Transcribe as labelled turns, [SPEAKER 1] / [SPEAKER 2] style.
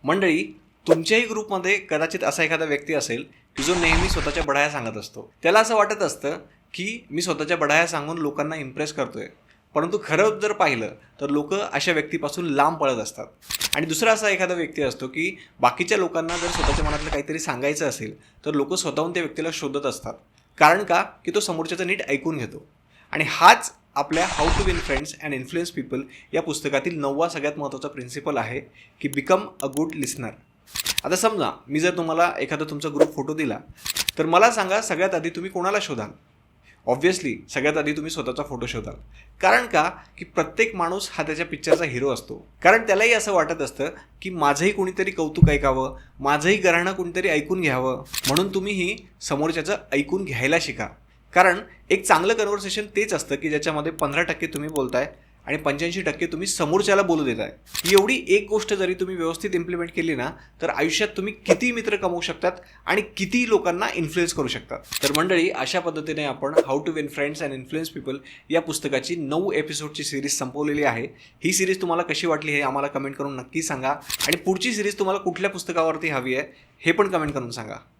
[SPEAKER 1] मंडळी, तुमच्याही ग्रुपमध्ये कदाचित असा एखादा व्यक्ती असेल की जो नेहमी स्वतःच्या बढाया सांगत असतो. त्याला असं वाटत असतं की मी स्वतःच्या बढाया सांगून लोकांना इम्प्रेस करतोय, परंतु खरं जर पाहिलं तर लोक अशा व्यक्तीपासून लांब पळत असतात. आणि दुसरा असा एखादा व्यक्ती असतो की बाकीच्या लोकांना जर स्वतःच्या मनातलं काहीतरी सांगायचं असेल तर लोक स्वतःहून त्या व्यक्तीला शोधत असतात. कारण का की तो समोरच्याचं नीट ऐकून घेतो. आणि हाच आपल्या How to Win Friends and Influence People या पुस्तकातील 9वा सगळ्यात महत्त्वाचा प्रिन्सिपल आहे की बिकम अ गुड लिसनर. आता समजा मी जर तुम्हाला एखादा तुमचा ग्रुप फोटो दिला तर मला सांगा, सगळ्यात आधी तुम्ही कोणाला शोधाल? ऑब्व्हियसली सगळ्यात आधी तुम्ही स्वतःचा फोटो शोधाल. कारण का की प्रत्येक माणूस हा त्याच्या पिक्चरचा हिरो असतो. कारण त्यालाही असं वाटत असतं की माझंही कोणीतरी कौतुक ऐकावं, माझंही गाणं कोणीतरी ऐकून घ्यावं. म्हणून तुम्हीही समोरच्याचं ऐकून घ्यायला शिका. कारण एक चांगलं कन्व्हर्सेशन तेच असतं की ज्याच्यामध्ये 15% तुम्ही बोलताय आणि 85% तुम्ही समोरच्याला बोलू देताय. ही एवढी एक गोष्ट जरी तुम्ही व्यवस्थित इम्प्लिमेंट केली ना तर आयुष्यात तुम्ही किती मित्र कमवू शकतात आणि किती लोकांना इन्फ्लुएन्स करू शकतात. तर मंडळी, अशा पद्धतीने आपण How to Win Friends and Influence People या पुस्तकाची 9 एपिसोडची सिरीज संपवलेली आहे. ही सिरीज तुम्हाला कशी वाटली हे आम्हाला कमेंट करून नक्की सांगा. आणि पुढची सिरीज तुम्हाला कुठल्या पुस्तकावरती हवी आहे हे पण कमेंट करून सांगा.